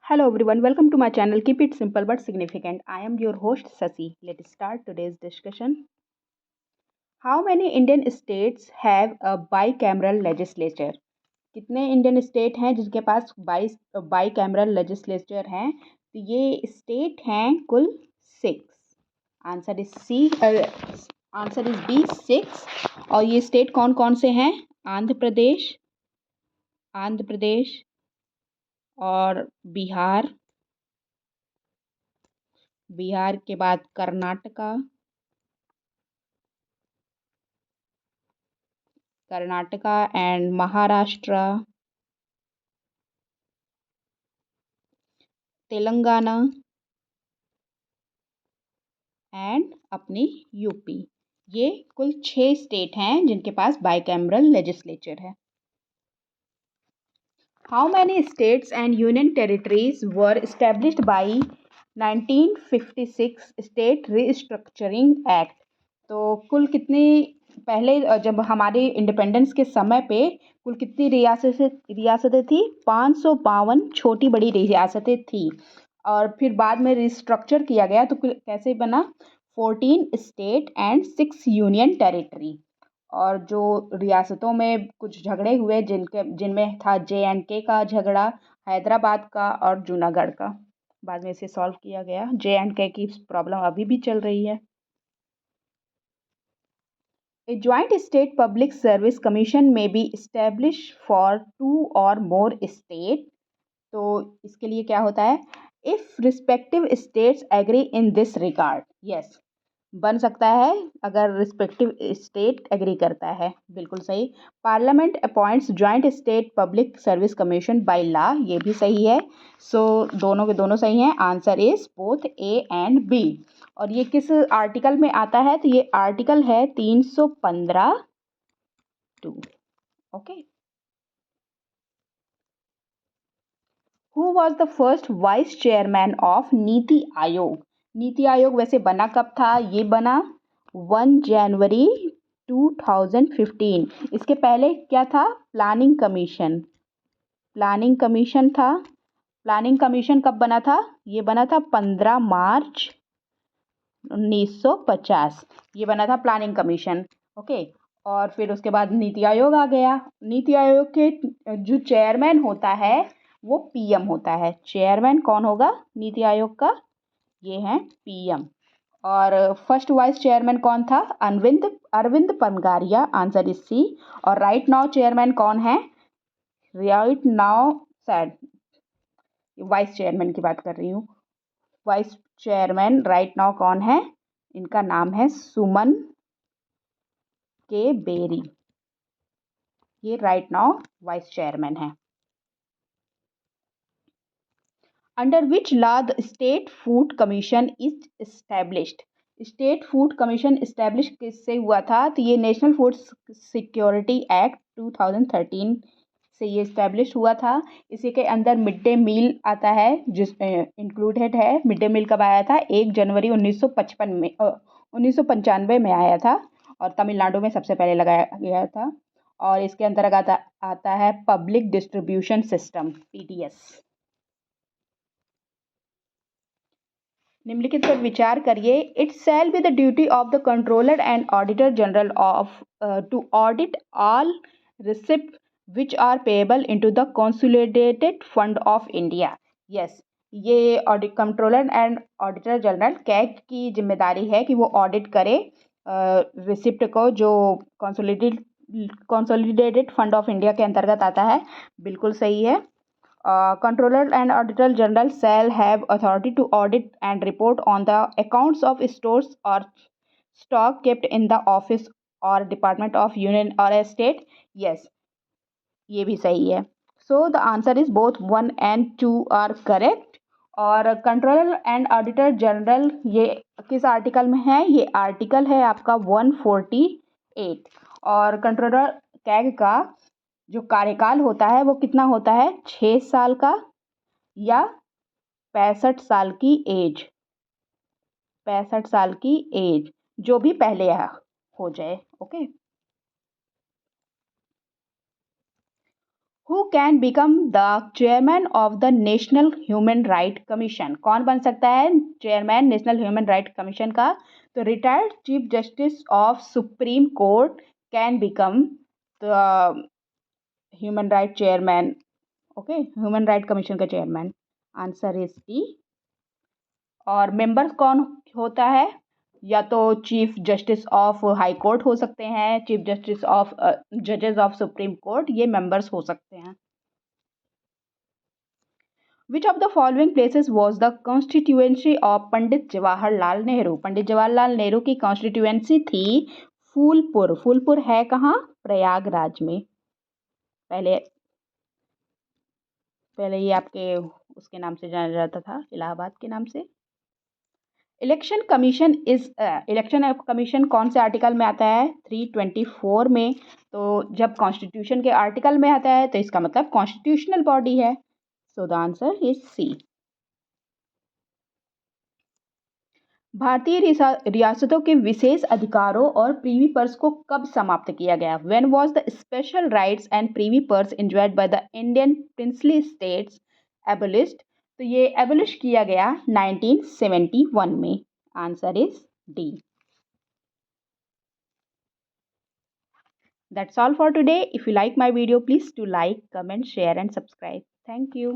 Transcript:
Hello everyone, welcome to my channel. Keep it simple but significant. I am your host Sasi. Let's start today's discussion. How many Indian states have a bicameral legislature? कितने Indian state हैं जिनके पास 22 bicameral legislature हैं? तो ये state हैं कुल 6। Answer is C. Answer is B 6। और ये स्टेट कौन कौन से हैं? आंध्र प्रदेश, आंध्र प्रदेश और बिहार, बिहार के बाद कर्नाटका, कर्नाटका एंड महाराष्ट्र, तेलंगाना एंड अपनी यूपी। ये कुल 6 स्टेट हैं जिनके पास बाइकैमरल लेजिस्लेचर है। How many states and union territories were established by 1956 state restructuring act? तो कुल कितनी पहले जब हमारे इंडिपेंडेंस के समय पे कुल कितनी रियासतें थी? 552 छोटी बड़ी रियासतें थी। और फिर बाद में रिस्ट्रक्चर किया गया तो कैसे बना? 14 स्टेट एंड 6 यूनियन टेरिटरी। और जो रियासतों में कुछ झगड़े हुए जिनमें था J&K का झगड़ा, हैदराबाद का और जूनागढ़ का। बाद में इसे सॉल्व किया गया। J&K की प्रॉब्लम अभी भी चल रही है। A joint state public service commission may be established for 2 or more states. तो इसके लिए क्या होता है? If respective states agree in this regard. Yes, बन सकता है अगर रिस्पेक्टिव स्टेट एग्री करता है। बिल्कुल सही। Parliament appoints joint state public service commission by law, ये भी सही है। सो दोनों के दोनों सही हैं। Answer is both A and B. और ये किस आर्टिकल में आता है? तो ये आर्टिकल है 315 2। Okay. Who was the first vice chairman of NITI Aayog? NITI Aayog वैसे बना कब था? ये बना 1 जनवरी 2015। इसके पहले क्या था? Planning commission. प्लानिंग कमीशन था। प्लानिंग कमीशन कब बना था? ये बना था 15 मार्च 1950। ये बना था प्लानिंग कमीशन। ओके। और फिर उसके बाद नीति आयोग आ गया। नीति आयोग के जो चेयरमैन होता है वो पीएम होता है। चेयरमैन कौन होगा नीति आयोग का? ये है पीएम। और फर्स्ट वाइस चेयरमैन कौन था? Arvind Panagariya. Answer is C. और राइट नाउ चेयरमैन कौन है? Right now said vice chairman की बात कर रही हूँ। वाइस चेयरमैन राइट नाउ कौन है? इनका नाम है सुमन के बेरी। ये राइट नाउ वाइस चेयरमैन है। Under which law the state food commission is established? State food commission establish किससे हुआ था? तो ये नेशनल फूड सिक्योरिटी एक्ट 2013 से ये इस्टेब्लिश हुआ था। इसी के अंदर मिड डे मील आता है, जिस इंक्लूडेड है। मिड डे मील कब आया था? 1 जनवरी 1955 में 1995 में आया था। और तमिलनाडु में सबसे पहले लगाया गया था। और इसके अंतर्गत आता है पब्लिक डिस्ट्रीब्यूशन सिस्टम, PDS। निम्नलिखित पर विचार करिए। It shall be the duty of the controller and auditor general of to audit all receipt which are payable into the consolidated fund of India. Yes, ये audit controller and auditor general CAG की जिम्मेदारी है कि वो audit करे receipt को, जो consolidated fund of India के अंतर्गत आता है। बिल्कुल सही है। Controller and Auditor General shall have authority to audit and report on the accounts of stores or stock kept in the office or department of union or a state. Yes, ये भी सही है। So the answer is both 1 and 2 are correct. और controller and auditor general ये किस article में है? ये आर्टिकल है आपका 148। और कंट्रोलर कैग का जो कार्यकाल होता है वो कितना होता है? 6 साल का या 65 साल की एज। 65 साल की एज, जो भी पहले हो जाए। Okay. Who can become the chairman of the national human right commission? कौन बन सकता है chairman national human right commission का? तो retired chief justice of supreme court can become the human right chairman. Okay, human right commission का chairman. Answer is D. और members कौन होता है? या तो chief justice of high court हो सकते हैं, चीफ जस्टिस ऑफ जजेस ऑफ सुप्रीम कोर्ट, ये मेंबर्स हो सकते हैं. Which of the following places was the constituency of Pandit Jawaharlal Nehru? Pandit Jawaharlal Nehru की कॉन्स्टिट्यूएंसी थी फूलपुर. फूलपुर है कहाँ? प्रयागराज में. पहले पहले ये आपके उसके नाम से जाना जाता था, इलाहाबाद के नाम से. इलेक्शन कमीशन इलेक्शन कमीशन कौन से आर्टिकल में आता है? 324 में. तो जब कॉन्स्टिट्यूशन के आर्टिकल में आता है तो इसका मतलब कॉन्स्टिट्यूशनल बॉडी है. So the answer is C. भारतीय रियासतों के विशेष अधिकारों और प्रीवी पर्स को कब समाप्त किया गया? When was the special rights and Privi purse enjoyed by the Indian princely states एबोलिश्ड? तो ये एबोलिश किया गया 1971 में. Answer is D. That's all for today. If you like my video, please do like, comment, share and subscribe. Thank you.